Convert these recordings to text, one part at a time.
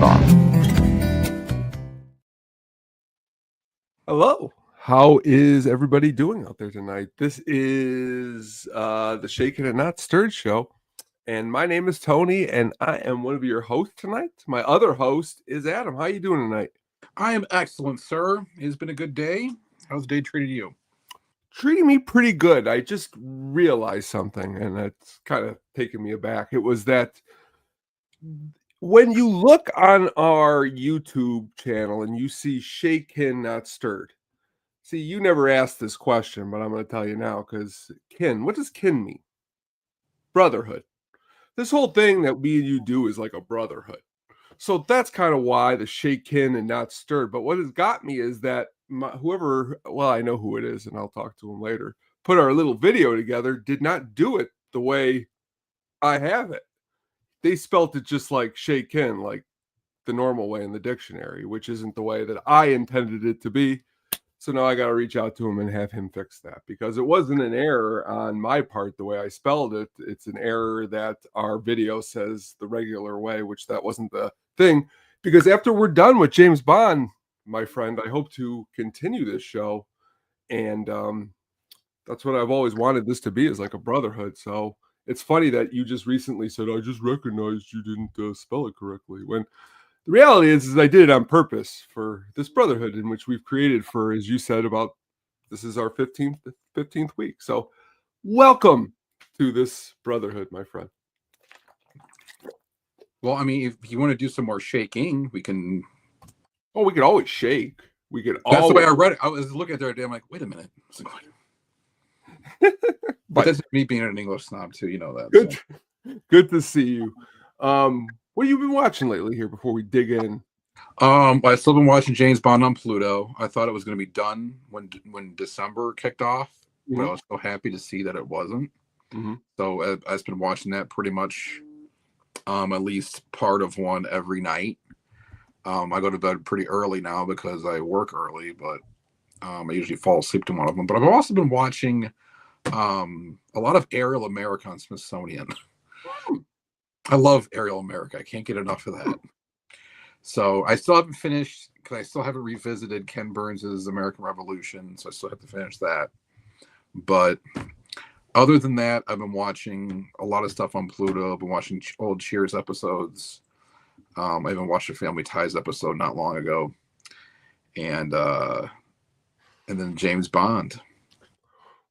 Bond. Hello. How is everybody doing out there tonight? This is the Shakin Not Stirred show, and my name is Tony, and I am one of your hosts tonight. My other host is Adam. How you doing tonight? I am excellent, sir. It's been a good day. How's the day treated you? Treating me pretty good. I just realized something, and it's kind of taken me aback. It was that when you look on our YouTube channel and you see Shakin Not Stirred, see, you never asked this question, but I'm going to tell you now because kin, what does kin mean? Brotherhood. This whole thing that we and you do is like a brotherhood. So that's kind of why the Shakin and Not Stirred. But what has got me is that I know who it is and I'll talk to him later, put our little video together, did not do it the way I have it. They spelt it just like Shakin, like the normal way in the dictionary, which isn't the way that I intended it to be. So now I got to reach out to him and have him fix that because it wasn't an error on my part the way I spelled it. It's an error that our video says the regular way, which that wasn't the thing. Because after we're done with James Bond, my friend, I hope to continue this show. And that's what I've always wanted this to be, is like a brotherhood. So it's funny that you just recently said, I just recognized you didn't spell it correctly. When the reality is I did it on purpose for this brotherhood in which we've created for, as you said, this is our 15th week. So welcome to this brotherhood, my friend. Well, I mean, if you want to do some more shaking, we can. Oh, we could always shake. That's the way I read it. I was looking at it the other day. I'm like, wait a minute. But that's me being an English snob too. You know that. Good, good to see you. What have you been watching lately here before we dig in? I've still been watching James Bond on Pluto. I thought it was going to be done when December kicked off, but I was so happy to see that it wasn't. Mm-hmm. So I've been watching that pretty much at least part of one every night. I go to bed pretty early now because I work early, but I usually fall asleep to one of them. But I've also been watching a lot of Aerial America on Smithsonian. I love Aerial America. I can't get enough of that. So I still haven't finished because I still haven't revisited Ken Burns's American Revolution. So I still have to finish that. But other than that, I've been watching a lot of stuff on Pluto. I've been watching old Cheers episodes. I even watched a Family Ties episode not long ago. And then James Bond.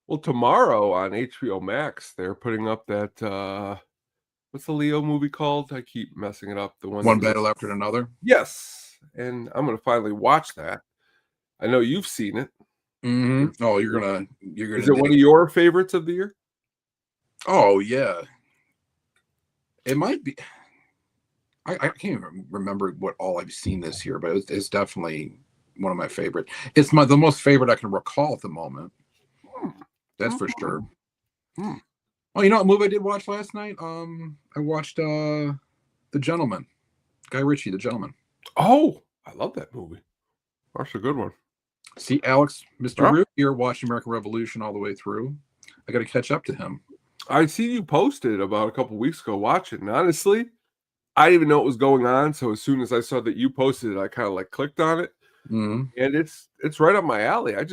Well, tomorrow on HBO Max, they're putting up that what's the Leo movie called? I keep messing it up. The One Battle After Another. Yes, and I'm gonna finally watch that. I know you've seen it. Mm-hmm. Oh, you're gonna. Is it one of your favorites of the year? Oh yeah, it might be. I can't even remember what all I've seen this year, but it's definitely one of my favorite. It's the most favorite I can recall at the moment. That's for sure. Oh, you know what movie I did watch last night? I watched The Gentleman. Guy Ritchie, The Gentleman. Oh, I love that movie. That's a good one. See, Alex, Mr. Root here watched American Revolution all the way through. I got to catch up to him. I see you posted about a couple weeks ago watching. Honestly, I didn't even know what was going on. So as soon as I saw that you posted it, I kind of like clicked on it. Mm-hmm. And it's right up my alley. I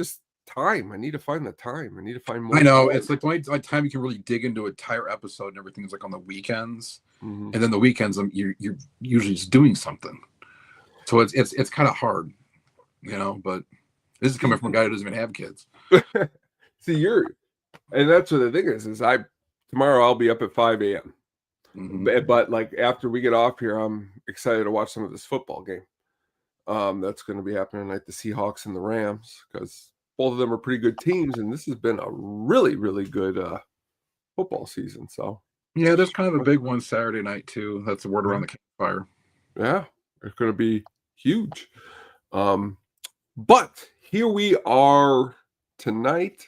need to find the time. I need to find more. I know. It's like the only time you can really dig into an entire episode and everything is like on the weekends. Mm-hmm. And then the weekends, you're usually just doing something. So it's kind of hard, but this is coming from a guy who doesn't even have kids. See, and that's what the thing is tomorrow I'll be up at 5 a.m. Mm-hmm. But like after we get off here, I'm excited to watch some of this football game. That's going to be happening tonight, the Seahawks and the Rams, because both of them are pretty good teams, and this has been a really, really good football season. So yeah, there's kind of a big one Saturday night too. That's the word around the campfire. Yeah, it's going to be huge. But here we are tonight,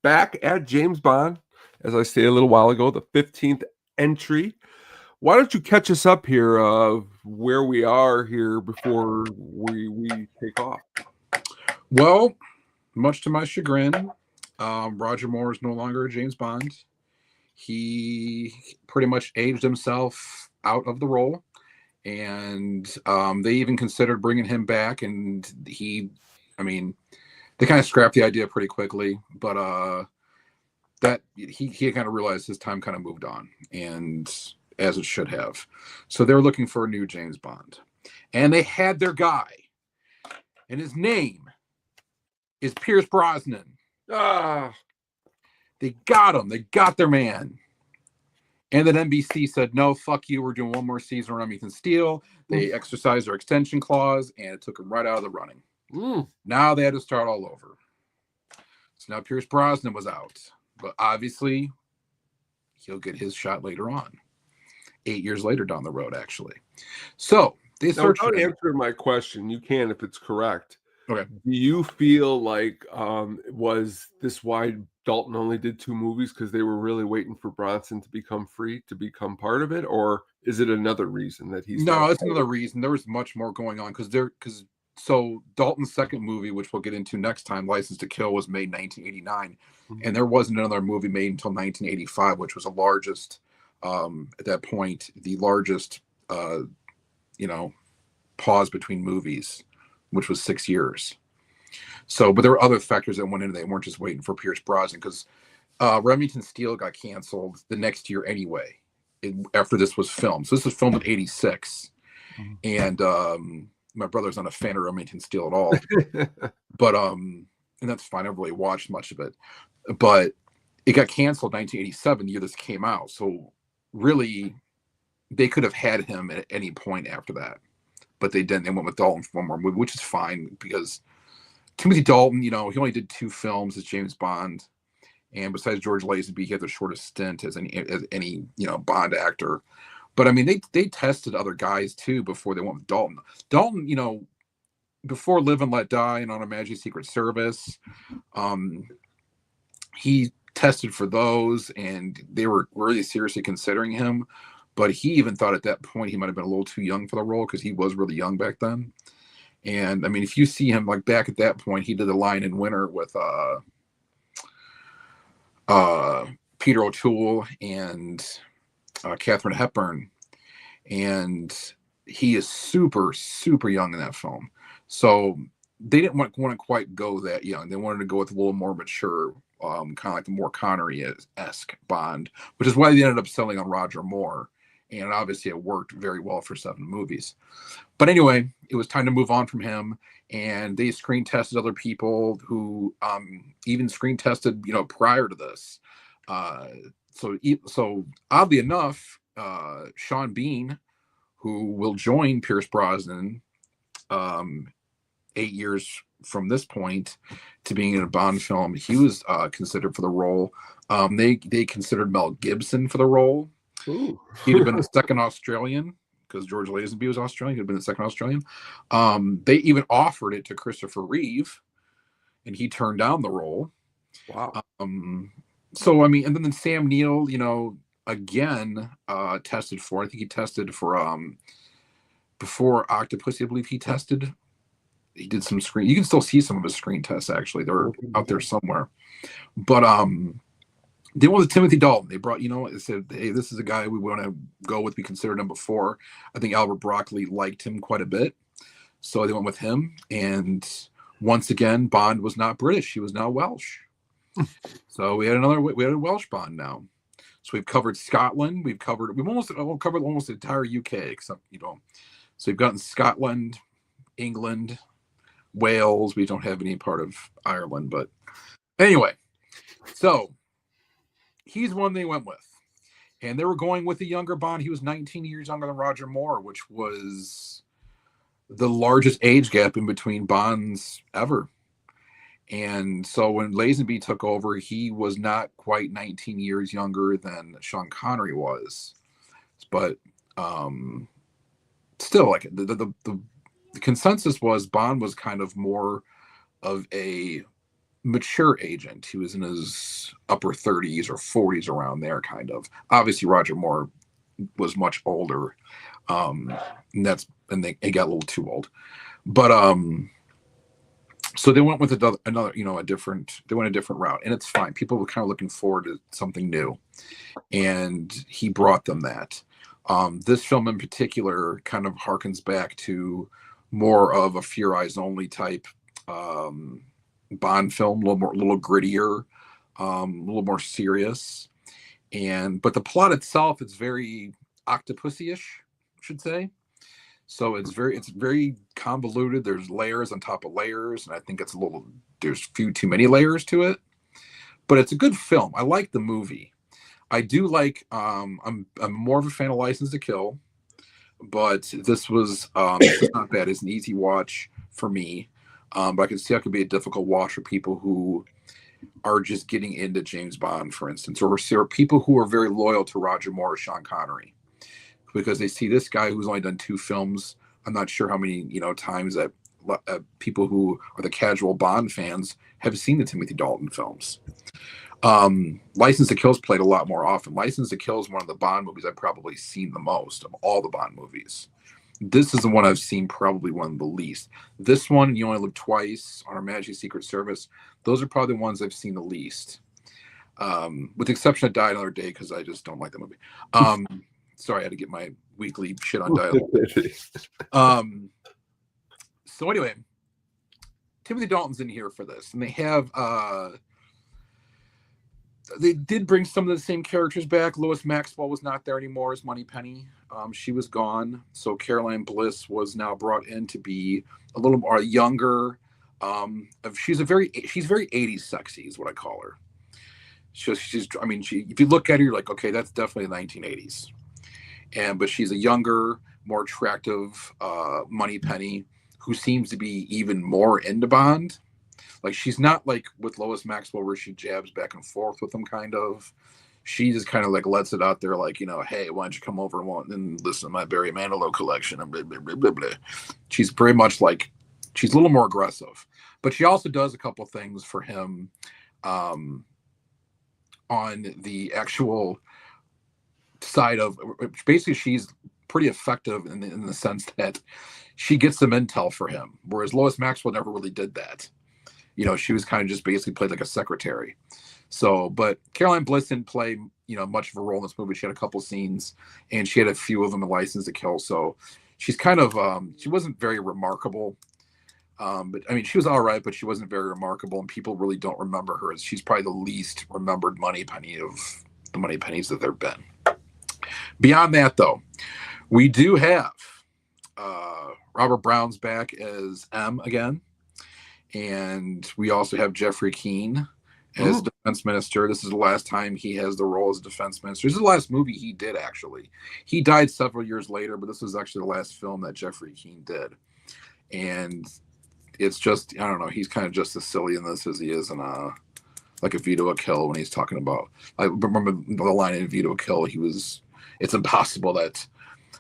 back at James Bond, as I stated a little while ago, the 15th entry. Why don't you catch us up here of where we are here before we take off? Well, much to my chagrin, Roger Moore is no longer a James Bond. He pretty much aged himself out of the role. and they even considered bringing him back, and I mean, they kind of scrapped the idea pretty quickly, but that he kind of realized his time kind of moved on, and as it should have. So they were looking for a new James Bond, and they had their guy, and his name is Pierce Brosnan. Ah, They got him. They got their man. And then NBC said, no, fuck you. We're doing one more season on Remington Steele. They exercised their extension clause, and it took them right out of the running. Now they had to start all over. So now Pierce Brosnan was out. But obviously, he'll get his shot later on. 8 years later down the road, actually. So they searched. Without answering my question, you can if it's correct. Okay. Do you feel like was this why Dalton only did 2 movies because they were really waiting for Bronson to become free to become part of it, or is it another reason that he's No, it's another reason. There was much more going on because so Dalton's second movie, which we'll get into next time, License to Kill, was made in 1989, and there wasn't another movie made until 1985, which was the largest at that point, the largest pause between movies, which was 6 years. So, but there were other factors that went into it. They weren't just waiting for Pierce Brosnan, because Remington Steele got canceled the next year anyway, after this was filmed. So this was filmed in 86. And my brother's not a fan of Remington Steele at all. But, and that's fine. I never really watched much of it. But it got canceled in 1987, the year this came out. So really, they could have had him at any point after that. But they didn't. They went with Dalton for one more movie, which is fine, because Timothy Dalton, he only did 2 films as James Bond, and besides George Lazenby, he had the shortest stint as any Bond actor. But I mean, they tested other guys too before they went with Dalton. Dalton, before Live and Let Die and On Her Majesty's Secret Service, he tested for those, and they were really seriously considering him. But he even thought at that point he might have been a little too young for the role, because he was really young back then. And I mean, if you see him like back at that point, he did The Lion in Winter with Peter O'Toole and Katharine Hepburn, and he is super, super young in that film. So they didn't want to quite go that young. They wanted to go with a little more mature, kind of like the more Connery-esque Bond, which is why they ended up selling on Roger Moore. And obviously it worked very well for 7 movies. But anyway, it was time to move on from him. And they screen tested other people who even screen tested, prior to this. So oddly enough, Sean Bean, who will join Pierce Brosnan 8 years from this point to being in a Bond film, he was considered for the role. They considered Mel Gibson for the role. Ooh. He'd have been the second Australian, because George Lazenby was Australian. He'd have been the second Australian. They even offered it to Christopher Reeve, and he turned down the role. Wow. So, I mean, and then Sam Neill, again, tested for, I think he tested for, before Octopussy, I believe he tested. He did some screen. You can still see some of his screen tests, actually. They're out there somewhere. But, they went with Timothy Dalton. They brought, they said, hey, this is a guy we want to go with. We considered him before. I think Albert Broccoli liked him quite a bit. So they went with him. And once again, Bond was not British. He was now Welsh. So we had a Welsh Bond now. So we've covered Scotland. We've covered almost the entire UK, except, so we've gotten Scotland, England, Wales. We don't have any part of Ireland, but anyway, so he's one they went with. And they were going with a younger Bond. He was 19 years younger than Roger Moore, which was the largest age gap in between Bonds ever. And so when Lazenby took over, he was not quite 19 years younger than Sean Connery was. But still, like the consensus was Bond was kind of more of a mature agent. He was in his upper 30s or 40s, around there, kind of. Obviously Roger Moore was much older, and they got a little too old, but so they went with another they went a different route, and it's fine. People were kind of looking forward to something new, and he brought them that. This film in particular kind of harkens back to more of a Fear Eyes Only type Bond film, a little grittier, a little more serious. But the plot itself is very octopussy-ish, I should say. So it's very convoluted. There's layers on top of layers, and I think there's few too many layers to it. But it's a good film. I like the movie. I do like. I'm more of a fan of License to Kill, but this was not bad. It's an easy watch for me. But I can see how it could be a difficult watch for people who are just getting into James Bond, for instance, or people who are very loyal to Roger Moore or Sean Connery, because they see this guy who's only done 2 films. I'm not sure how many times that people who are the casual Bond fans have seen the Timothy Dalton films. License to Kill is played a lot more often. License to Kill is one of the Bond movies I've probably seen the most of all the Bond movies. This is the one I've seen probably one of the least. This one, You Only Live Twice, on Her Majesty's Secret Service, those are probably the ones I've seen the least. With the exception of Die Another Day, because I just don't like the movie. Sorry, I had to get my weekly shit on dialogue. So anyway, Timothy Dalton's in here for this, and they did bring some of the same characters back. Lois Maxwell was not there anymore as Moneypenny. She was gone, so Caroline Bliss was now brought in to be a little more younger. She's very 80s sexy, is what I call her. If you look at her, you're like, okay, that's definitely the 1980s. But she's a younger, more attractive Moneypenny who seems to be even more into Bond. Like, she's not like with Lois Maxwell where she jabs back and forth with him, kind of. She just kind of like lets it out there, like, hey, why don't you come over and listen to my Barry Manilow collection and blah, blah, blah, blah, blah. She's very much like, she's a little more aggressive. But she also does a couple things for him on the actual side of, basically she's pretty effective in the sense that she gets some intel for him, whereas Lois Maxwell never really did that. She was kind of just basically played like a secretary. So, but Caroline Bliss didn't play much of a role in this movie. She had a couple scenes, and she had a few of them in License to Kill. So she's kind of she wasn't very remarkable. But I mean, she was all right, but she wasn't very remarkable, and people really don't remember her. She's probably the least remembered Moneypenny of the Moneypennies that there've been. Beyond that, though, we do have Robert Brown's back as M again, and we also have Jeffrey Keane as defense minister. This is the last time he has the role as defense minister. This is the last movie he did, actually. He died several years later, but this was actually the last film that Jeffrey Keane did. And it's just, I don't know, he's kind of just as silly in this as he is in like a Veto a Kill, when he's talking about, I remember the line in Veto a Kill, it's impossible that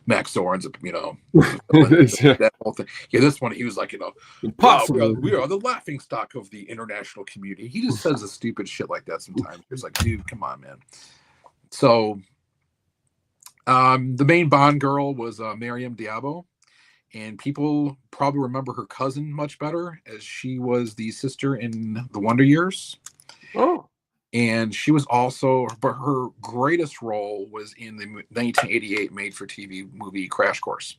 Max Zorin's, that whole thing. Yeah, this one, he was like, impossible. We are the laughing stock of the international community. He just says the stupid shit like that sometimes. It's like, dude, come on, man. So, the main Bond girl was Miriam Diabo, and people probably remember her cousin much better, as she was the sister in The Wonder Years. Oh. And she was also, but her greatest role was in the 1988 made-for-TV movie Crash Course.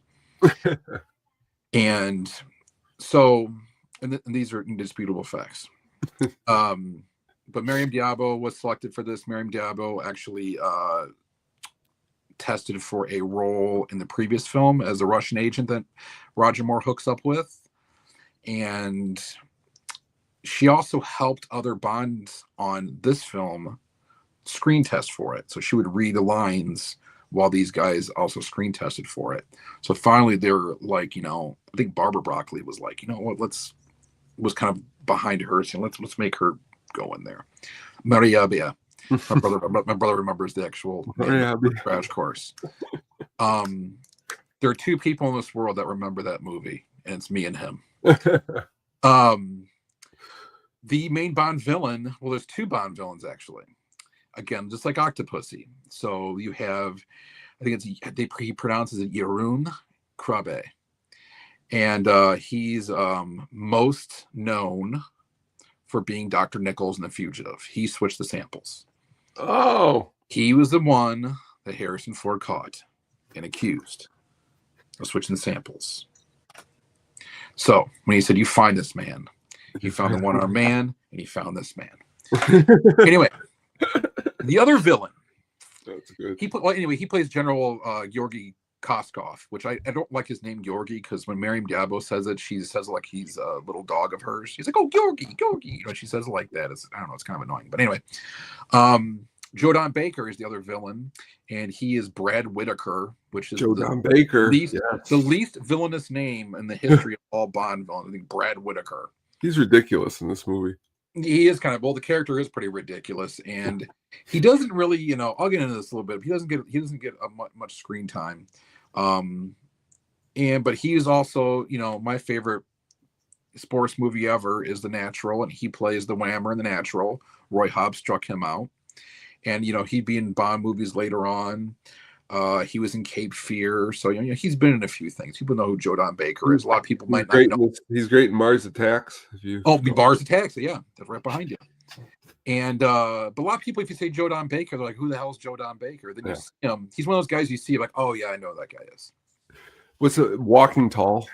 And so, and these are indisputable facts. But Miriam Diabo was selected for this. Miriam Diabo actually tested for a role in the previous film as a Russian agent that Roger Moore hooks up with. And she also helped other Bonds on this film screen test for it. So she would read the lines while these guys also screen tested for it. So finally they're like, I think Barbara Broccoli was like, what, was kind of behind her saying, let's make her go in there. Maria Bia. My brother remembers the actual Crash Course. There are 2 people in this world that remember that movie, and it's me and him. The main Bond villain, well, there's 2 Bond villains, actually. Again, just like Octopussy. So you have, I think he pronounces it Jeroen Krabbe. And he's most known for being Dr. Nichols in The Fugitive. He switched the samples. Oh. He was the one that Harrison Ford caught. and accused of switching samples. So when he said, "You find this man," he found the one-armed man, and he found this man. Anyway, the other villain. That's good. He plays General Georgy Koskov, which I don't like his name Georgy, because when Miriam Diabo says it, she says it like he's a little dog of hers. She's like, "Oh, Georgy. You know, she says it like that. I don't know, it's kind of annoying. But anyway, Joe Don Baker is the other villain, and he is Brad Whitaker, which is Joe Don Baker, the least villainous name in the history of all Bond villains. I think Brad Whitaker. He's ridiculous in this movie. He is kind of, well, the character is pretty ridiculous, and he doesn't really, you know, I'll get into this a little bit. He doesn't get much screen time, but he is also, you know, my favorite sports movie ever is The Natural, and he plays the Whammer in The Natural. Roy Hobbs struck him out, and you know, he'd be in Bond movies later on. He was in Cape Fear, so you know, he's been in a few things. People know who Joe Don Baker is. A lot of people might not know. He's great in Mars Attacks. Mars Attacks, yeah, that's right behind you. And but a lot of people, if you say Joe Don Baker, they're like, "Who the hell is Joe Don Baker?" Then you see him. He's one of those guys you see, like, "Oh yeah, I know who that guy is." What's Walking Tall?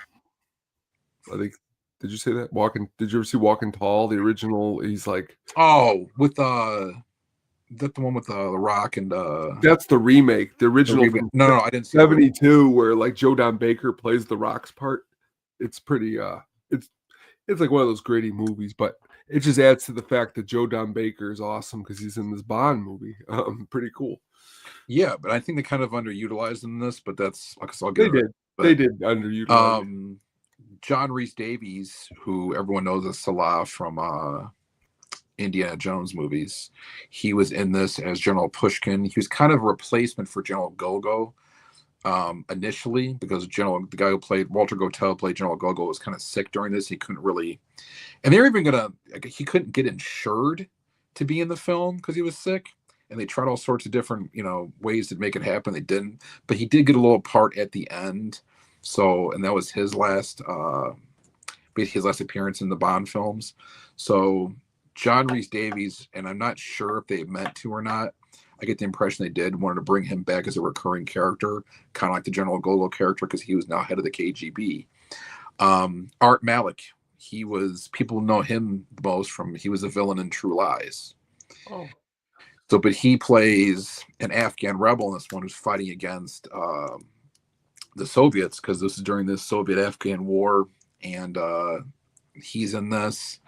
I think. Did you say that? Did you ever see Walking Tall? The original. He's like, with that's the one with the Rock and that's the remake. The original. No, I didn't see 72, where like Joe Don Baker plays the Rock's part. It's pretty. It's like one of those gritty movies, but it just adds to the fact that Joe Don Baker is awesome because he's in this Bond movie. Pretty cool. Yeah, but I think they kind of underutilized in this. But that's like they did underutilize. John Rhys Davies, who everyone knows as Salah from Indiana Jones movies, he was in this as General Pushkin. He was kind of a replacement for General Gogo initially, because the guy who played Walter Gotell played General Gogo was kind of sick during this. He couldn't really, and they were even he couldn't get insured to be in the film because he was sick. And they tried all sorts of different, you know, ways to make it happen. They didn't, but he did get a little part at the end. So, and that was his last appearance in the Bond films. So John Rhys Davies, and I'm not sure if they meant to or not, I get the impression they did, wanted to bring him back as a recurring character, kind of like the General Gogol character, because he was now head of the KGB. Art Malik, people know him the most he was a villain in True Lies. Oh. So, but he plays an Afghan rebel in this one who's fighting against the Soviets, because this is during this Soviet-Afghan war, and he's in this.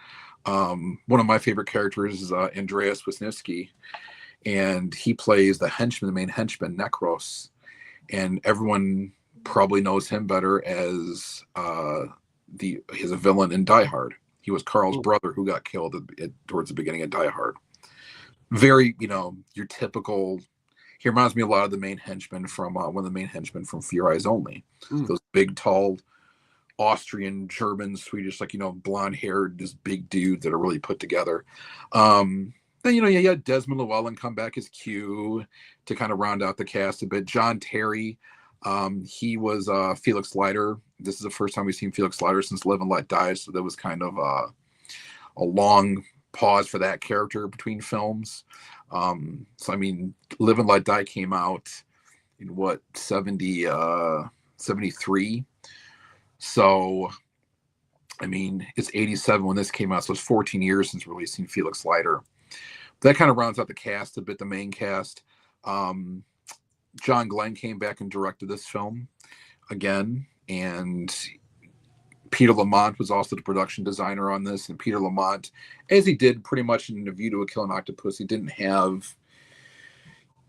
One of my favorite characters is Andreas Wisniewski, and he plays the main henchman, Nekros, and everyone probably knows him better as he's a villain in Die Hard. He was Carl's brother who got killed towards the beginning of Die Hard. Very, you know, your typical. He reminds me a lot of the main henchman from one of the main henchmen from Fear Eyes Only. Those big, tall, Austrian, German, Swedish, like, you know, blonde-haired, just big dudes that are really put together. Then, you know, you had Desmond Llewellyn come back as Q to kind of round out the cast a bit. John Terry, he was Felix Leiter. This is the first time we've seen Felix Leiter since Live and Let Die, so there was kind of a long pause for that character between films. So I mean, Live and Let Die came out in 73. So I mean, it's 87 when this came out, so it's 14 years since releasing Felix Leiter. That kind of rounds out the cast a bit, the main cast. John Glenn came back and directed this film again, and Peter Lamont was also the production designer on this. And Peter Lamont, as he did pretty much in A View to a Kill an Octopus, he didn't have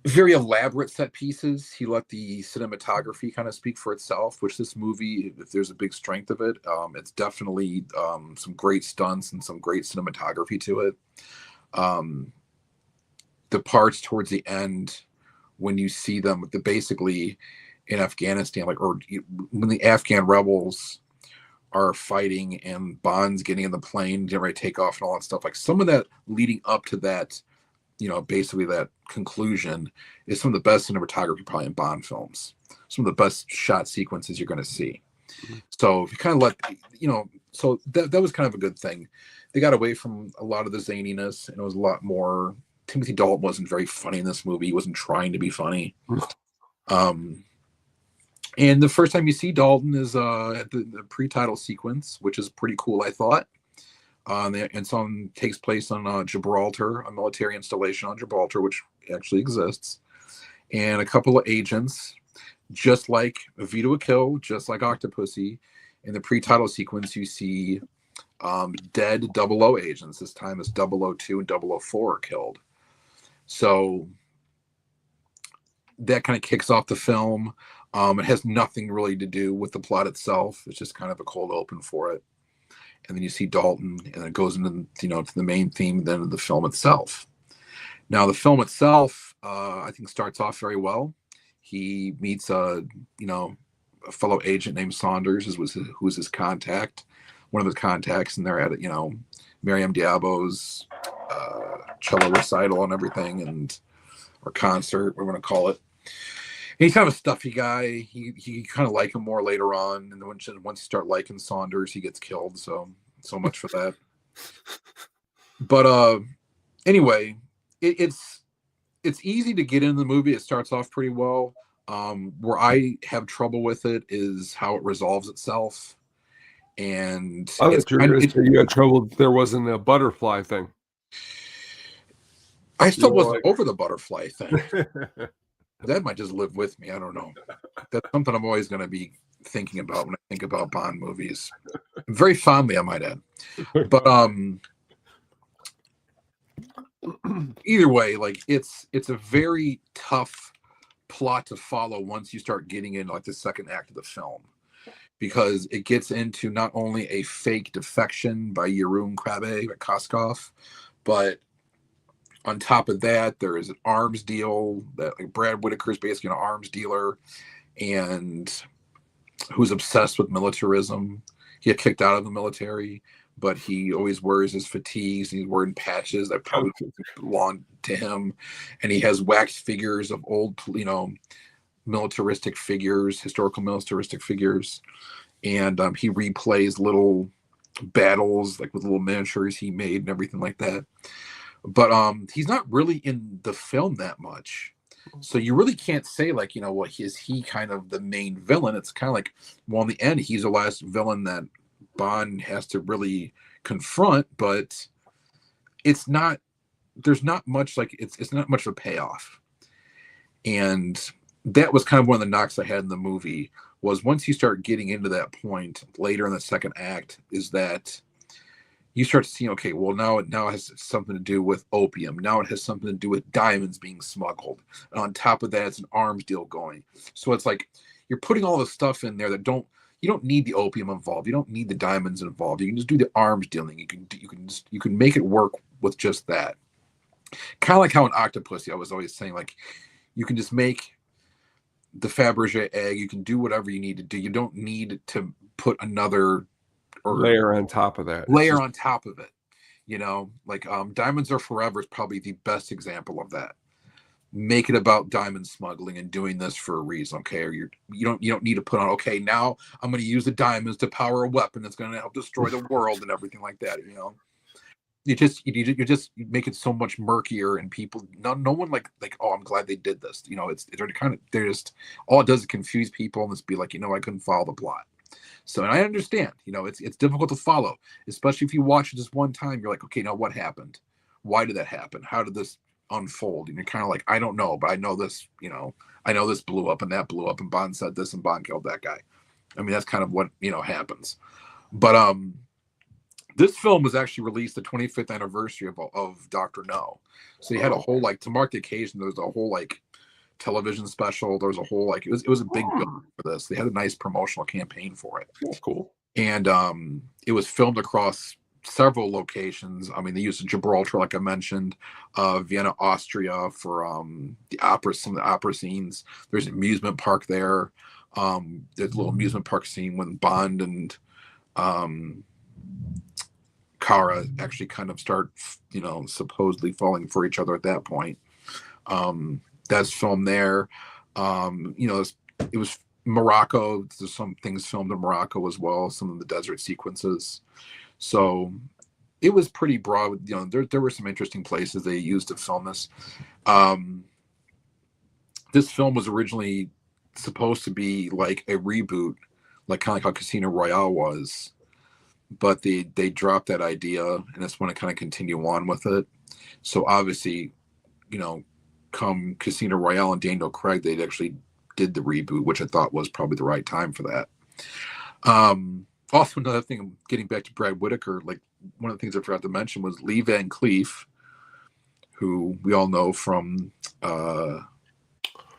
very elaborate set pieces. He let the cinematography kind of speak for itself, which this movie, if there's a big strength of it, it's definitely some great stunts and some great cinematography to it. The parts towards the end, when you see them, basically in Afghanistan, when the Afghan rebels are fighting and Bond's getting in the plane, getting ready to take off and all that stuff, like some of that leading up to that, you know, basically that conclusion is some of the best cinematography probably in Bond films. Some of the best shot sequences you're going to see. So if you kind of so that was kind of a good thing. They got away from a lot of the zaniness, and it was a lot more. Timothy Dalton wasn't very funny in this movie. He wasn't trying to be funny. And the first time you see Dalton is at the pre-title sequence, which is pretty cool, I thought. And song takes place on Gibraltar, a military installation on Gibraltar, which actually exists. And a couple of agents, just like Vito a Kill, just like Octopussy, in the pre-title sequence, you see dead double O agents. This time it's 002 and 004 are killed. So that kind of kicks off the film. It has nothing really to do with the plot itself. It's just kind of a cold open for it. And then you see Dalton, and it goes into to the main theme then of the film itself. Now the film itself, I think, starts off very well. He meets a fellow agent named Saunders, who was his contact, one of his contacts, and they're at Miriam Diabo's cello recital and everything, or concert, we're going to call it. And he's kind of a stuffy guy. You kind of like him more later on, and then once you start liking Saunders, he gets killed. So much for that. But anyway, it's easy to get into the movie. It starts off pretty well. Where I have trouble with it is how it resolves itself. And you had trouble. There wasn't a butterfly thing. I still wasn't over the butterfly thing. That might just live with me. I don't know. That's something I'm always going to be thinking about when I think about Bond movies. Very fondly, I might add. But either way, like it's a very tough plot to follow once you start getting into like the second act of the film, because it gets into not only a fake defection by Jeroen Krabbe, by Koskov, but on top of that, there is an arms deal that like Brad Whitaker is basically an arms dealer, and who's obsessed with militarism. He had kicked out of the military, but he always wears his fatigues. And he's wearing patches that probably belong to him, and he has waxed figures of old, militaristic figures, historical militaristic figures, and he replays little battles like with little miniatures he made and everything like that. But he's not really in the film that much. So you really can't say like, is he kind of the main villain? It's kind of like, well, in the end, he's the last villain that Bond has to really confront, but there's not much it's not much of a payoff. And that was kind of one of the knocks I had in the movie, was once you start getting into that point later in the second act, is that you start to see, okay, well, now it has something to do with opium. Now it has something to do with diamonds being smuggled. And on top of that, it's an arms deal going. So it's like you're putting all this stuff in there that you don't need the opium involved. You don't need the diamonds involved. You can just do the arms dealing. You can make it work with just that. Kind of like how in Octopussy, I was always saying, like, you can just make the Fabergé egg. You can do whatever you need to do. You don't need to put another layer on top of that. On top of it, like Diamonds Are Forever is probably the best example of that. Make it about diamond smuggling and doing this for a reason, okay? Or you don't need to put on, okay, now I'm going to use the diamonds to power a weapon that's going to help destroy the world and everything like that. You just make it so much murkier, and people, no one like, oh, I'm glad they did this. They're just, all it does is confuse people and just be like, I couldn't follow the plot. So, and I understand, it's difficult to follow, especially if you watch it just one time. You're like, okay, now what happened? Why did that happen? How did this unfold? And you're kind of like, I don't know, but I know this, I know this blew up and that blew up and Bond said this and Bond killed that guy. I mean, that's kind of what, happens. But this film was actually released the 25th anniversary of Dr. No. So you had a whole, to mark the occasion, there was a whole, television special. There was a whole, it was a big bill for this. They had a nice promotional campaign for it. Oh, cool. And it was filmed across several locations. I mean, they used Gibraltar, like I mentioned, Vienna, Austria for some of the opera scenes. There's an amusement park there. There's a little amusement park scene when Bond and Kara actually kind of start, supposedly falling for each other at that point. That's filmed there. It was Morocco. There's some things filmed in Morocco as well, some of the desert sequences. So it was pretty broad. There were some interesting places they used to film this. This film was originally supposed to be like a reboot, like kind of like how Casino Royale was, but they dropped that idea and just want to kind of continue on with it. So obviously, you know, come Casino Royale and Daniel Craig, they actually did the reboot, which I thought was probably the right time for that. Also, another thing, getting back to Brad Whitaker, like one of the things I forgot to mention was Lee Van Cleef, who we all know from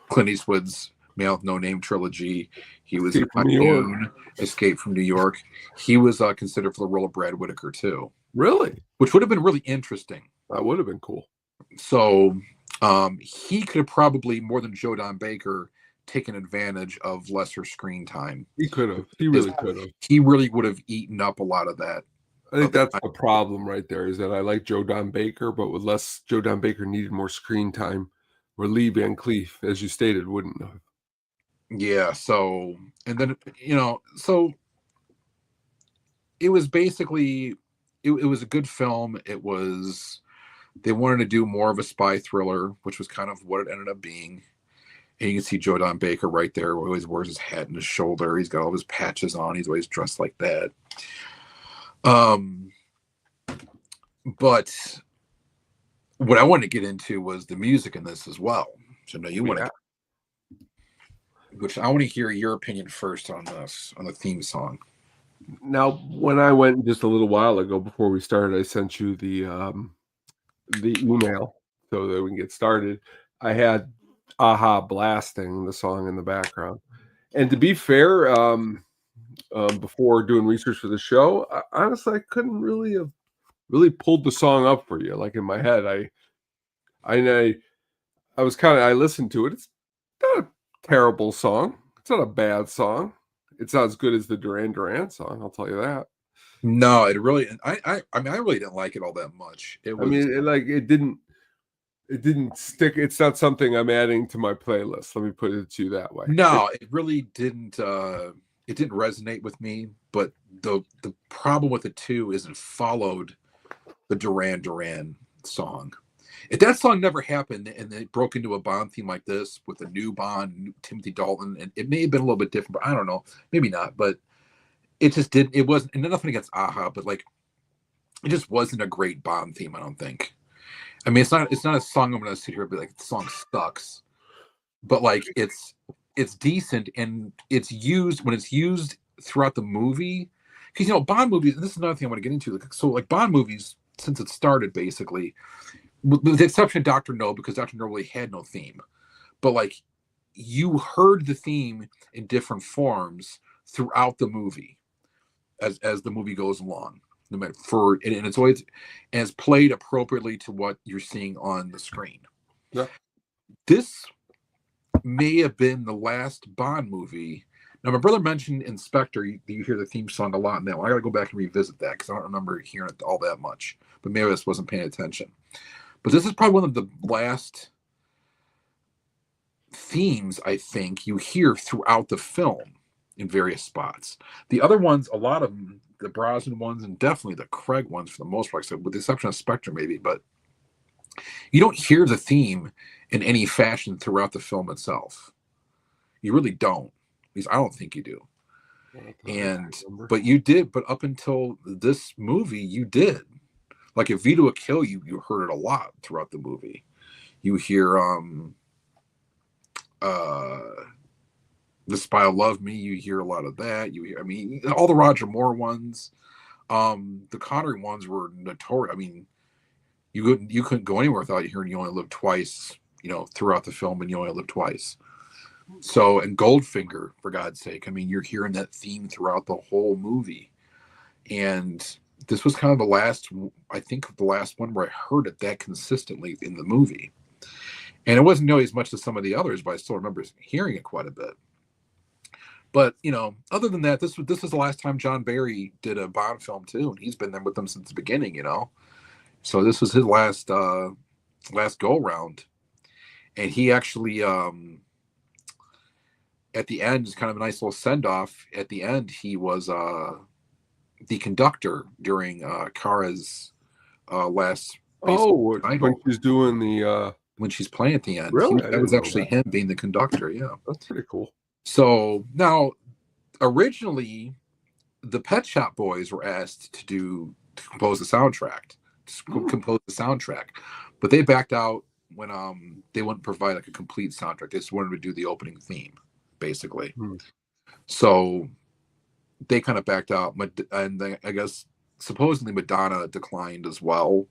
Clint Eastwood's Man with No Name trilogy. He was in Dune, Escape from New York. He was considered for the role of Brad Whitaker too. Really? Which would have been really interesting. That would have been cool. So he could have probably, more than Joe Don Baker, taken advantage of lesser screen time. He could have. He really could have. He really would have eaten up a lot of that. I think that's the problem right there, is that I like Joe Don Baker, but with less, Joe Don Baker needed more screen time, where Lee Van Cleef, as you stated, wouldn't have. Yeah, so, and then, you know, so it was basically, it was a good film. It was, they wanted to do more of a spy thriller, which was kind of what it ended up being. And you can see Joe Don Baker right there, who always wears his hat on his shoulder. He's got all his patches on. He's always dressed like that. But what I wanted to get into was the music in this as well. So now you want to, which I want to hear your opinion first on this, on the theme song. Now, when I went just a little while ago before we started, I sent you the email so that we can get started. I had Aha blasting the song in the background. And to be fair, before doing research for the show, honestly, I couldn't really have pulled the song up for you. Like in my head, I was kind of, I listened to it. It's not a terrible song. It's not a bad song. It's not as good as the Duran Duran song, I'll tell you that. No, it really, I mean, I really didn't like it all that much. It was, it didn't stick. It's not something I'm adding to my playlist. Let me put it to you that way. No, it really didn't. It didn't resonate with me. But the problem with it too is it followed the Duran Duran song. If that song never happened and it broke into a Bond theme like this with a new Bond, new Timothy Dalton, and it may have been a little bit different, but I don't know, maybe not. But it just didn't. It wasn't, and nothing against Aha, but like, it just wasn't a great Bond theme. I don't think. I mean, it's not a song I'm going to sit here and be like, the song sucks, but like it's decent, and it's used when it's used throughout the movie. Because, you know, Bond movies, and this is another thing I want to get into. So like Bond movies, since it started basically, with the exception of Dr. No, because Dr. No really had no theme, but like you heard the theme in different forms throughout the movie as the movie goes along. No matter and it's always, and it's played appropriately to what you're seeing on the screen. Yeah. This may have been the last Bond movie. Now, my brother mentioned Inspector. You hear the theme song a lot in that one. I got to go back and revisit that because I don't remember hearing it all that much. But maybe I just wasn't paying attention. But this is probably one of the last themes I think you hear throughout the film in various spots. The other ones, a lot of them, the Brosnan ones and definitely the Craig ones for the most part, so with the exception of Spectre maybe, but you don't hear the theme in any fashion throughout the film itself. You really don't. At least I don't think you do. But you did, but up until this movie, you did. Like if Vito would kill you, you heard it a lot throughout the movie. You hear The Spy Who Loved Me, you hear a lot of that. You hear, I mean, all the Roger Moore ones, the Connery ones were notorious. I mean, you couldn't go anywhere without hearing "You Only Live Twice," you know, throughout the film, and "You Only Live Twice." So, and Goldfinger, for God's sake, I mean, you're hearing that theme throughout the whole movie. And this was kind of the last, I think, the last one where I heard it that consistently in the movie. And it wasn't nearly as much as some of the others, but I still remember hearing it quite a bit. But, you know, other than that, this was the last time John Barry did a Bond film too, and he's been there with them since the beginning, you know. So this was his last go round, and he actually at the end is kind of a nice little send off. At the end, he was the conductor during Kara's last. Oh, when she's doing the when she's playing at the end, really, that was actually him being the conductor. Yeah, that's pretty cool. So now, originally, the Pet Shop Boys were asked to compose the soundtrack, but they backed out when they wouldn't provide like a complete soundtrack. They just wanted to do the opening theme, basically. Hmm. So they kind of backed out, and I guess supposedly Madonna declined as well.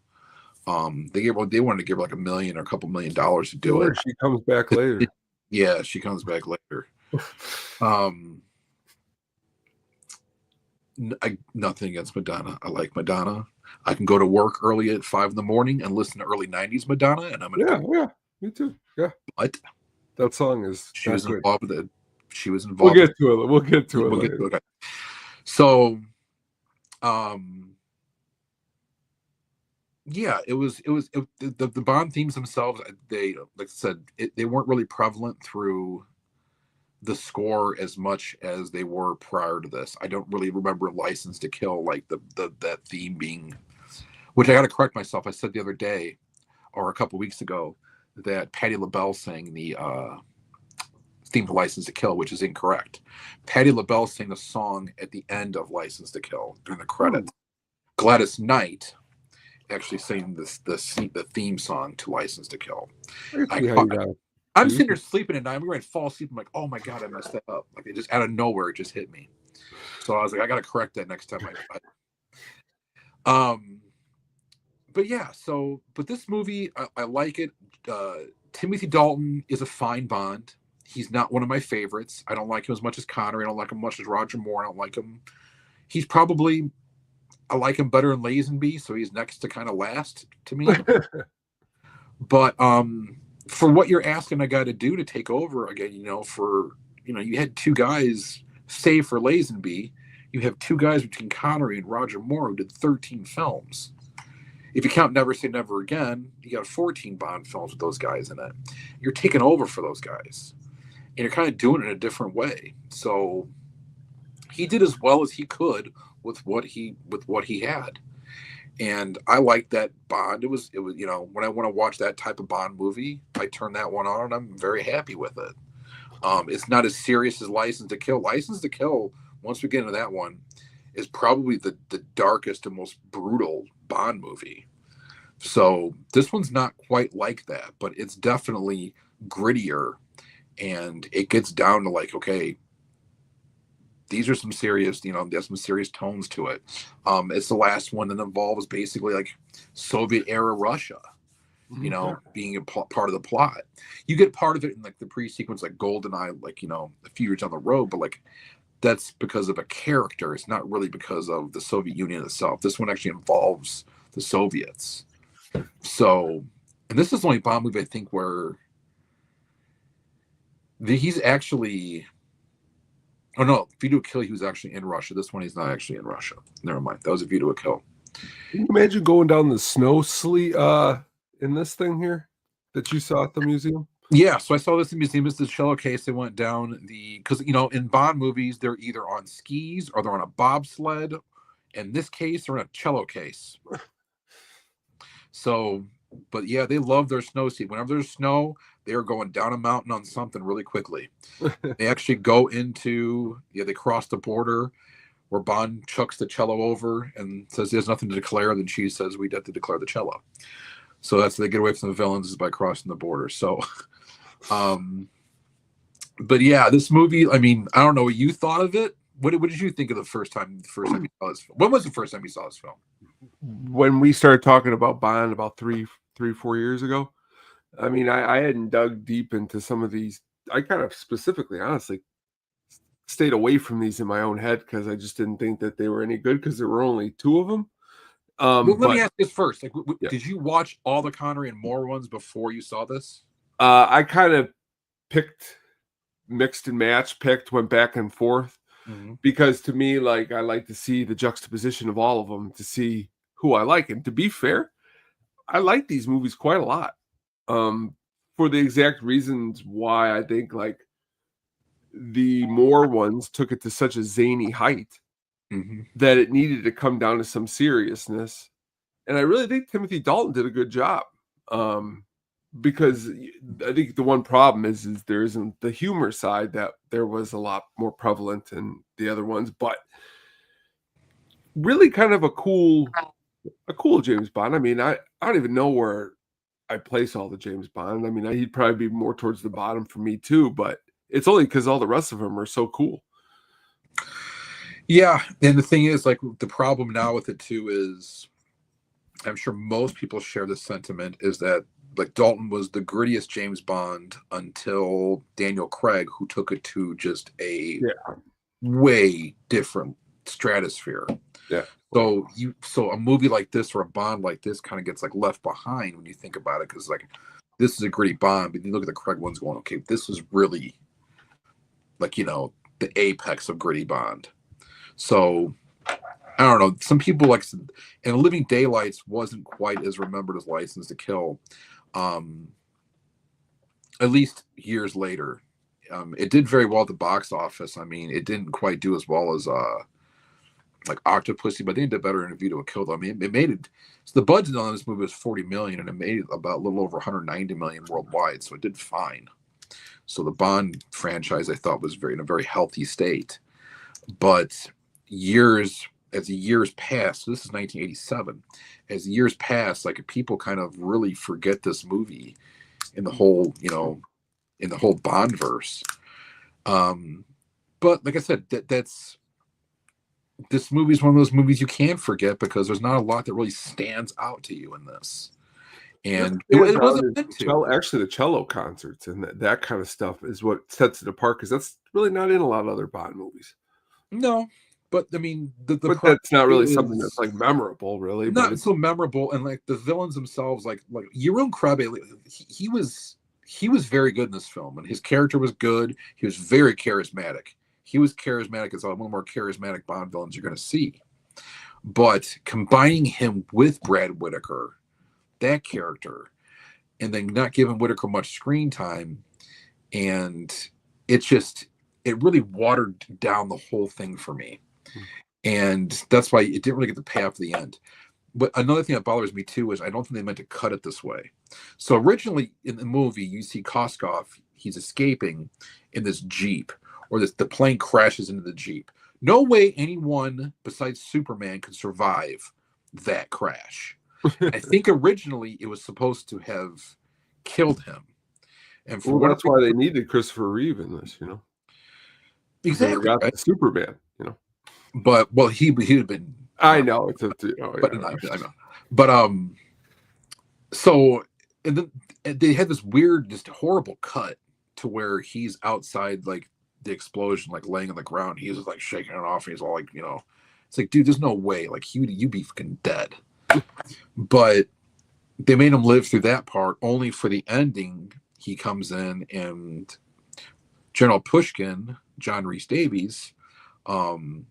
They wanted to give her like $1 million or a couple $1 million to do Sure, it. she comes back later. Yeah, she comes back later. Um, Nothing against Madonna. I like Madonna. I can go to work early at 5 in the morning and listen to early '90s Madonna, and I'm in a Yeah, good. yeah, me too. Yeah, But that song is she not was good. involved with it. She was We'll involved with. get to it. We'll get to it We'll get later. to it. Okay. So, um, yeah, the Bond themes themselves. They, like I said, they weren't really prevalent through the score as much as they were prior to this. I don't really remember License to Kill like the that theme being, which I got to correct myself. I said the other day or a couple weeks ago that Patti LaBelle sang the theme to License to Kill, which is incorrect. Patti LaBelle sang the song at the end of License to Kill during the credits. Gladys Knight actually sang the theme song to License to Kill. I can I see how caught, you got I'm confused. sitting there sleeping at night. I'm ready to fall asleep. I'm like, oh my god, I messed that up. Like it just out of nowhere, it just hit me. So I was like, I gotta correct that next time um but yeah, so but this movie, I like it. Timothy Dalton is a fine Bond. He's not one of my favorites. I don't like him as much as Connery. I don't like him much as Roger Moore. I don't like him. He's probably I like him better in Lazenby, so he's next to kind of last to me. But for what you're asking a guy to do to take over again, you had two guys, save for Lazenby, you have two guys between Connery and Roger Moore who did 13 films. If you count Never Say Never Again, you got 14 Bond films with those guys in it. You're taking over for those guys, and you're kind of doing it in a different way. So he did as well as he could with what he had, and I like that Bond. It was when I want to watch that type of Bond movie, I turn that one on, and I'm very happy with it. It's not as serious as License to Kill. License to Kill, once we get into that one, is probably the darkest and most brutal Bond movie. So this one's not quite like that, but it's definitely grittier, and it gets down to like, okay, these are some serious, there's some serious tones to it. It's the last one that involves basically like Soviet era Russia, Yeah. being part of the plot. You get part of it in like the pre-sequence, like Goldeneye, like, a few years down the road, but like that's because of a character. It's not really because of the Soviet Union itself. This one actually involves the Soviets. So, and this is the only Bond movie I think where he's actually. Oh no, View to Kill. He was actually in Russia. This one, he's not actually in Russia. Never mind. That was a View to Kill. Can you imagine going down the snow sleet in this thing here that you saw at the museum? Yeah, so I saw this in the museum. It's the cello case. They went down because in Bond movies they're either on skis or they're on a bobsled. In this case, they're in a cello case. So, but yeah, they love their snow seat. Whenever there's snow, they are going down a mountain on something really quickly. They actually go they cross the border where Bond chucks the cello over and says he has nothing to declare. Then she says we'd have to declare the cello. So that's how they get away from the villains, is by crossing the border. So, but yeah, this movie. I mean, I don't know what you thought of it. What did you think of the first time you saw this film? When was the first time you saw this film? When we started talking about Bond about 4 years ago, I mean, I hadn't dug deep into some of these. I kind of specifically, honestly, stayed away from these in my own head because I just didn't think that they were any good because there were only two of them. Well, let But me ask this first. Like, yeah, did you watch all the Connery and Moore ones before you saw this? I kind of mixed and matched, went back and forth because to me, like, I like to see the juxtaposition of all of them to see who I like. And to be fair, I like these movies quite a lot. For the exact reasons why I think like the Moore ones took it to such a zany height that it needed to come down to some seriousness. And I really think Timothy Dalton did a good job. because I think the one problem is there isn't the humor side that there was a lot more prevalent in the other ones, but really kind of a cool James Bond. I mean, I don't even know where I place all the James Bond. I mean, he'd probably be more towards the bottom for me too, but it's only because all the rest of them are so cool. Yeah, and the thing is, like, the problem now with it too is, I'm sure most people share this sentiment, is that like Dalton was the grittiest James Bond until Daniel Craig, who took it to just a Yeah, way different stratosphere. yeah. So a movie like this or a Bond like this kind of gets like left behind when you think about it, because like this is a gritty Bond, but you look at the Craig ones going, okay, this is really like, the apex of gritty Bond. So I don't know. Some people like, and Living Daylights wasn't quite as remembered as License to Kill, at least years later. It did very well at the box office. I mean, it didn't quite do as well as like Octopussy, but they did better in A View to a Kill. I mean, it made it. So the budget on this movie was $40 million, and it made about a little over $190 million worldwide. So it did fine. So the Bond franchise, I thought, was in a very healthy state. But as the years passed, so this is 1987. As the years passed, like people kind of really forget this movie in the whole, in the whole Bond verse. But like I said, this movie is one of those movies you can't forget because there's not a lot that really stands out to you in this. And it wasn't meant to. Actually, the cello concerts and that kind of stuff is what sets it apart, because that's really not in a lot of other Bond movies. No, but I mean, but that's not really something that's like memorable, really. Not so memorable, and like the villains themselves, like Jeroen Krabbe, he was very good in this film, and his character was good. He was very charismatic. He was charismatic as one of the more charismatic Bond villains you're going to see. But combining him with Brad Whitaker, that character, and then not giving Whitaker much screen time, and it really watered down the whole thing for me. And that's why it didn't really get the payoff at the end. But another thing that bothers me too is I don't think they meant to cut it this way. So originally in the movie, you see Koskov, he's escaping in this Jeep, or the plane crashes into the Jeep. No way anyone besides Superman could survive that crash. I think originally it was supposed to have killed him. And that's why they needed Christopher Reeve in this, Exactly. Got right? Superman, But he would have been. I know it's I know. But so and then they had this weird, just horrible cut to where he's outside like the explosion, like laying on the ground. He's just like shaking it off. And he's all like, it's like, dude, there's no way. Like you'd be fucking dead. But they made him live through that part. Only for the ending, he comes in and General Pushkin, John Rhys Davies,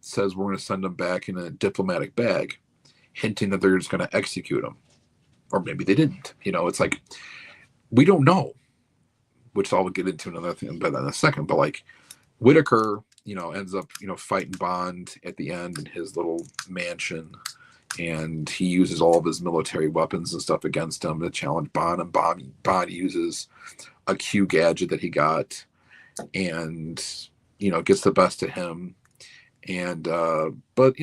says we're going to send him back in a diplomatic bag, hinting that they're just going to execute him. Or maybe they didn't. It's like, we don't know, which I'll get into another thing in a second. But like Whitaker, ends up, fighting Bond at the end in his little mansion. And he uses all of his military weapons and stuff against him to challenge Bond. And Bond uses a Q gadget that he got and, gets the best of him. And but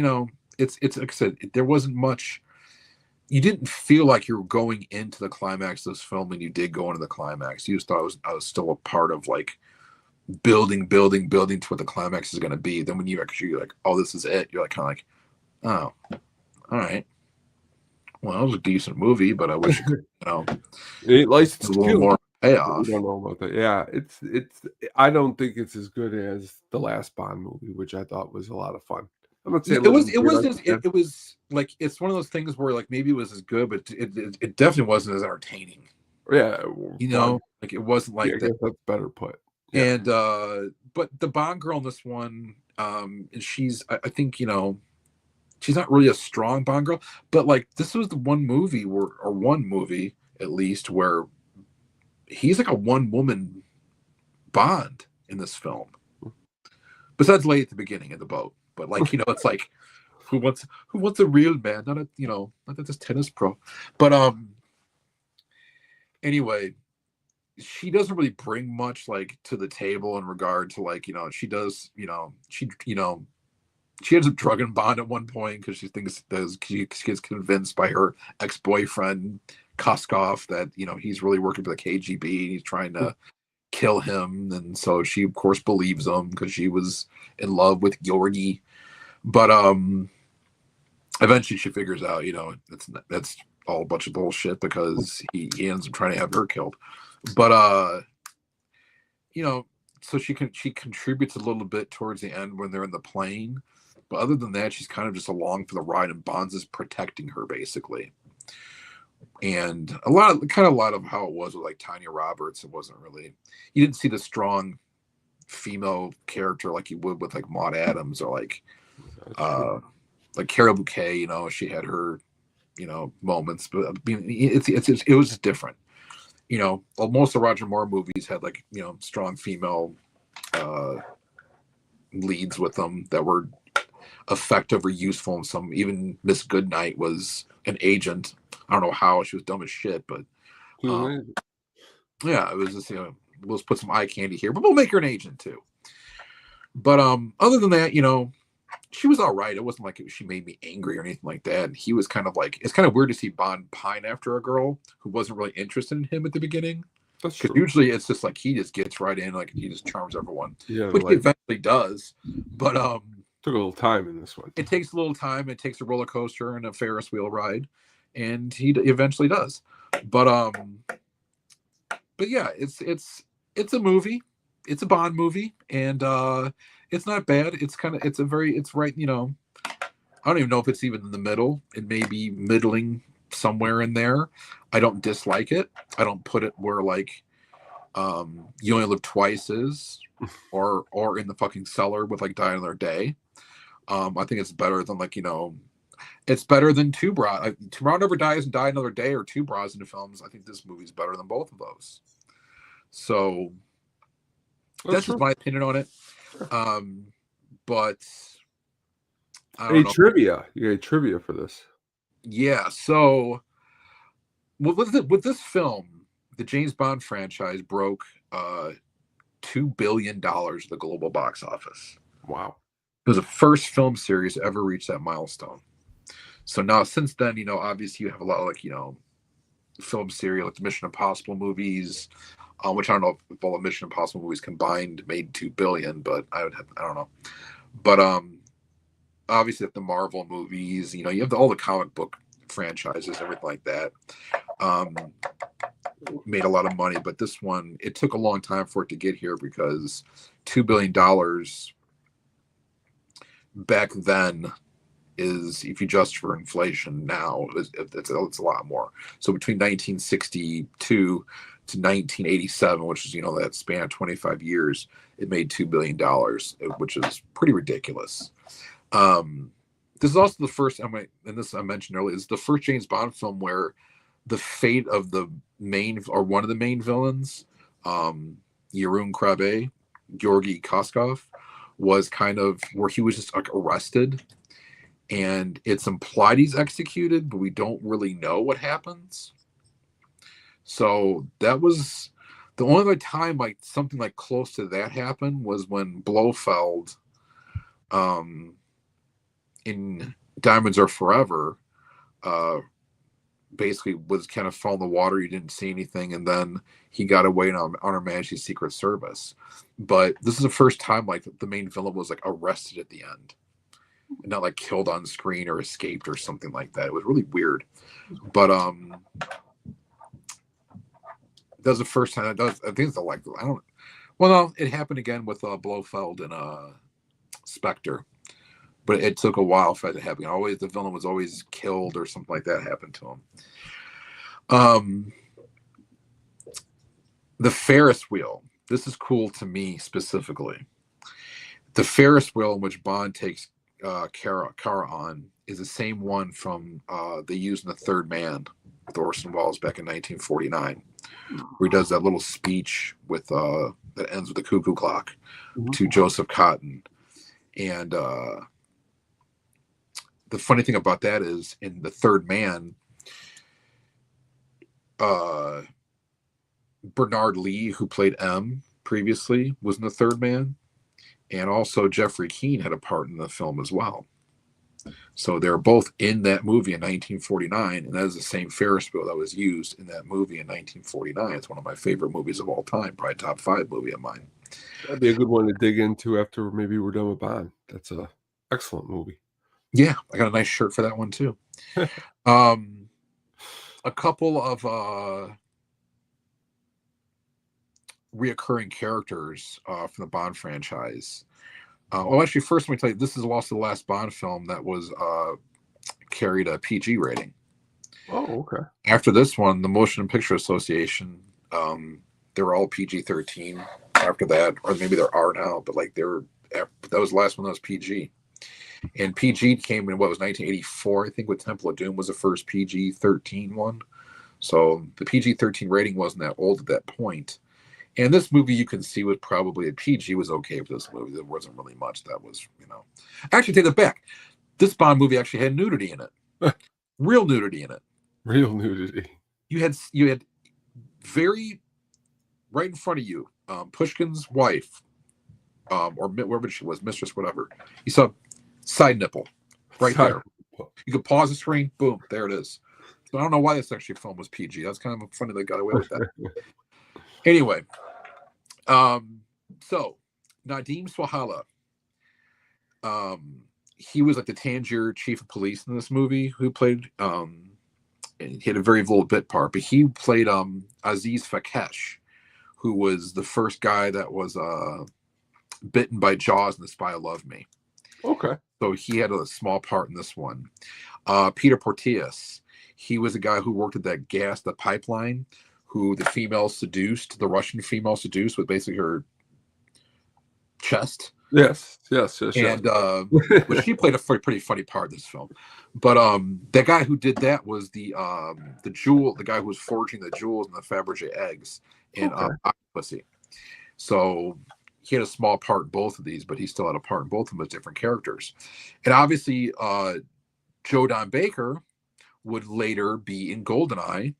it's like I said, there wasn't much. You didn't feel like you were going into the climax of this film, and you did go into the climax. You just thought I was still a part of like building to what the climax is going to be. Then when you actually like, oh, this is it, you're like kind of like, oh, all right. Well, it was a decent movie, but I wish it licensed a little more payoff. We don't know about that. Yeah, it's. I don't think it's as good as the last Bond movie, which I thought was a lot of fun. I'm not saying it was like, it's one of those things where like maybe it was as good, but it definitely wasn't as entertaining. Yeah, like it wasn't like that. I guess that's better put. Yeah. And but the Bond girl in this one, and she's I think she's not really a strong Bond girl, but like this was the one movie at least where he's like a one woman Bond in this film. Besides Lady at the beginning of the boat, but like it's like who wants a real man, not a not this tennis pro. But anyway, she doesn't really bring much like to the table in regard to like, she does, she ends up drugging Bond at one point because she thinks that she gets convinced by her ex-boyfriend Koskov that he's really working for the KGB and he's trying to kill him, and so she of course believes him because she was in love with Georgi. But eventually she figures out that's all a bunch of bullshit because he ends up trying to have her killed. But so she contributes a little bit towards the end when they're in the plane. But other than that, she's kind of just along for the ride, and Bonds is protecting her basically. And a lot of how it was with like Tanya Roberts. It wasn't really, you didn't see the strong female character like you would with like Maud Adams or like Carol Bouquet. She had her moments, but I mean, it was just different. Most of Roger Moore movies had like strong female leads with them that were effective or useful. And some, even Miss Goodnight was an agent. I don't know how, she was dumb as shit, but yeah, it was just we'll put some eye candy here, but we'll make her an agent too. But other than that, she was all right. It wasn't like she made me angry or anything like that. And he was kind of like, it's kind of weird to see Bond pine after a girl who wasn't really interested in him at the beginning. That's because true. Usually it's just like he just gets right in, like he just charms everyone, Yeah, which he eventually does. But took a little time in this one. It takes a little time. It takes a roller coaster and a Ferris wheel ride, and he eventually does. But yeah, it's a movie. It's a Bond movie, and it's not bad. It's right. I don't even know if it's even in the middle. It may be middling somewhere in there. I don't dislike it. I don't put it where like You Only Live Twice is, or in the fucking cellar with like Die Another Day. I think it's better than like it's better than Two Bras. Tomorrow Never Dies and Die Another Day or Two Bras in the films. I think this movie's better than both of those. So that's just my opinion on it. But I don't know. Trivia. You got a trivia for this? Yeah. So with this film, the James Bond franchise broke $2 billion at the global box office. Wow. It was the first film series to ever reach that milestone. So now, since then, obviously you have a lot of like, film series like the Mission Impossible movies, which I don't know if all the Mission Impossible movies combined made $2 billion, but I don't know. But obviously, like the Marvel movies, you have all the comic book franchises, everything like that. Made a lot of money, but this one, it took a long time for it to get here because $2 billion back then is, if you adjust for inflation now, it's a lot more. So between 1962 to 1987, which is that span of 25 years, it made $2 billion, which is pretty ridiculous. This is also the first, and this I mentioned earlier, is the first James Bond film where the fate of the main, or one of the main villains, Jeroen Krabbe, Georgi Koskov, was kind of where he was just like arrested, and it's implied he's executed, but we don't really know what happens. So that was the only time like something like close to that happened was when Blofeld, in Diamonds Are Forever, basically was kind of fell in the water. He didn't see anything, and then he got away on Her Majesty's Secret Service. But this is the first time like the main villain was like arrested at the end, and not like killed on screen or escaped or something like that. It was really weird. But that's the first time it does. I think it's like, I don't. Well, no, it happened again with Blofeld and Spectre, but it took a while for that to happen. Always the villain was always killed or something like that happened to him. The Ferris wheel. This is cool to me specifically. The Ferris wheel in which Bond takes Kara on is the same one from they used in The Third Man with Orson Welles back in 1949, where he does that little speech with that ends with the cuckoo clock to Joseph Cotton. And the funny thing about that is in The Third Man, Bernard Lee, who played M previously, was in The Third Man, and also Jeffrey Keane had a part in the film as well. So they're both in that movie in 1949, and that is the same Ferris wheel that was used in that movie in 1949. It's one of my favorite movies of all time, probably top 5 movie of mine. That'd be a good one to dig into after maybe we're done with Bond. That's a excellent movie. Yeah, I got a nice shirt for that one too. A couple of reoccurring characters from the Bond franchise. Actually, first let me tell you, this is also the last Bond film that was carried a PG rating. Oh, okay. After this one, the Motion Picture Association, they were all PG-13 after that, or maybe there are now, but like that was the last one that was PG. And PG came in, what was 1984, I think, with Temple of Doom was the first PG-13 one. So the PG-13 rating wasn't that old at that point. And this movie, you can see, was probably a PG was okay for this movie. There wasn't really much that was, Actually, take that back. This Bond movie actually had nudity in it. Real nudity in it. Real nudity. You had very right in front of you, Pushkin's wife, or wherever she was, mistress, whatever. You saw side nipple right there. You could pause the screen. Boom, there it is. So I don't know why this actually film was PG. That's kind of funny they got away with that. Anyway, so Nadim Swahala, he was like the Tangier chief of police in this movie, who played, and he had a very little bit part, but he played Aziz Fakesh, who was the first guy that was bitten by Jaws in The Spy Who Loved Me. Okay. So he had a small part in this one. Peter Porteous, he was a guy who worked at the pipeline, who the Russian female seduced with basically her chest. Yes. And but she played a pretty funny part in this film. But that guy who did that was the guy who was forging the jewels in the Fabergé eggs in Octopussy. So he had a small part in both of these, but he still had a part in both of them as different characters. And obviously, Joe Don Baker would later be in GoldenEye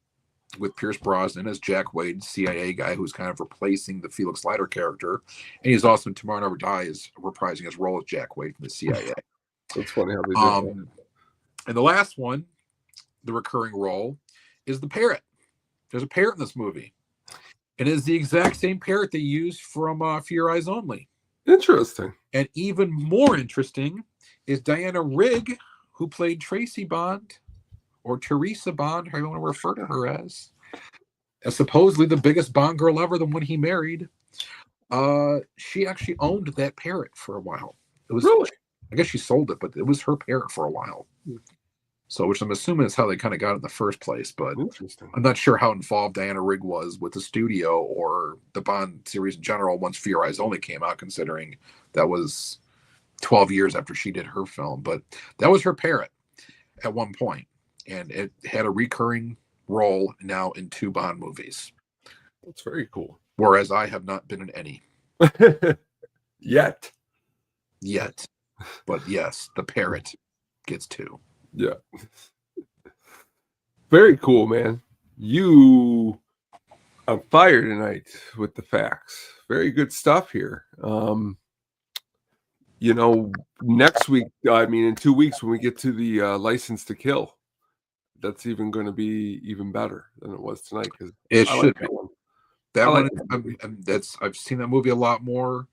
with Pierce Brosnan as Jack Wade, CIA guy who's kind of replacing the Felix Leiter character. And he's also in Tomorrow Never Dies, reprising his role as Jack Wade from the CIA. That's funny how they did that. And the last one, the recurring role, is the parrot. There's a parrot in this movie. And it is the exact same parrot they used from For Your Eyes Only. Interesting. And even more interesting is Diana Rigg, who played Tracy Bond, or Teresa Bond, how you want to refer to her as supposedly the biggest Bond girl ever, the one he married. She actually owned that parrot for a while. It was really? I guess she sold it, but it was her parrot for a while. So, which I'm assuming is how they kind of got it in the first place. But I'm not sure how involved Diana Rigg was with the studio or the Bond series in general once For Your Eyes Only came out, considering that was 12 years after she did her film. But that was her parrot at one point. And it had a recurring role now in 2 Bond movies. That's very cool. Whereas I have not been in any. Yet. But yes, the parrot gets 2. Yeah. Very cool, man. You on fire tonight with the facts. Very good stuff here. Next week, in 2 weeks when we get to the License to Kill, that's even going to be even better than it was tonight. Because it should be. That one, I've seen that movie a lot more.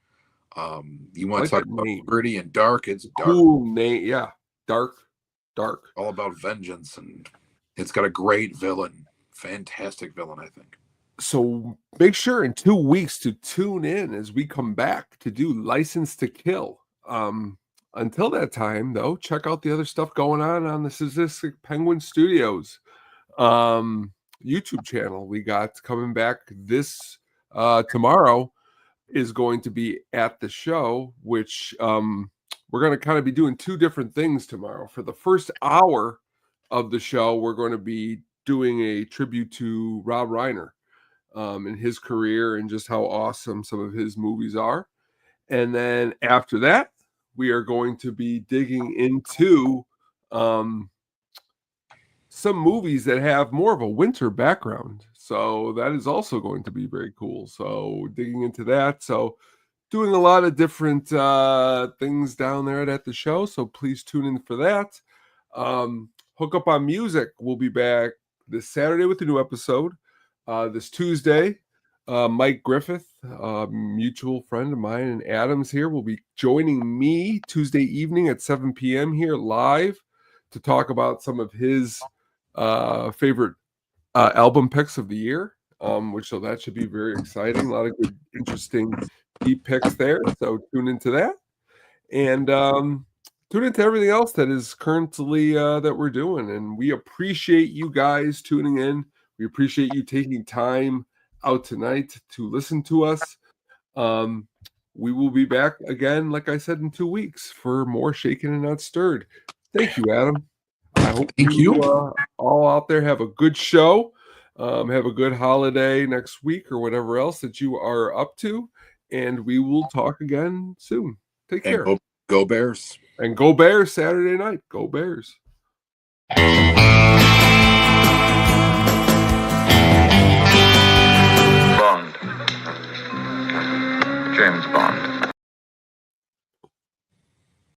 You want to talk about gritty and dark? It's dark. Cool name, yeah. Dark. All about vengeance, and it's got a great villain. Fantastic villain, I think. So make sure in 2 weeks to tune in as we come back to do License to Kill. Until that time, though, check out the other stuff going on the Sadistic Penguin Studios YouTube channel. We got coming back this tomorrow is going to be At the Show, which we're going to kind of be doing 2 different things tomorrow. For the first hour of the show, we're going to be doing a tribute to Rob Reiner and his career and just how awesome some of his movies are. And then after that, we are going to be digging into some movies that have more of a winter background. So that is also going to be very cool. So digging into that. So doing a lot of different things down there at the show. So please tune in for that. Hook Up on Music will be back this Saturday with a new episode. This Tuesday, Mike Griffith, a mutual friend of mine and Adam's here, will be joining me Tuesday evening at 7 p.m. here live to talk about some of his favorite album picks of the year, so that should be very exciting. A lot of good, interesting, deep picks there. So tune into that. And tune into everything else that is currently that we're doing. And we appreciate you guys tuning in. We appreciate you taking time out tonight to listen to us. We will be back again, like I said, in 2 weeks for more Shakin' and Not Stirred. Thank you, Adam. I hope you all out there have a good show. Have a good holiday next week or whatever else that you are up to. And we will talk again soon. Take care. Go Bears. And go Bears Saturday night. Go Bears. Bond. James Bond.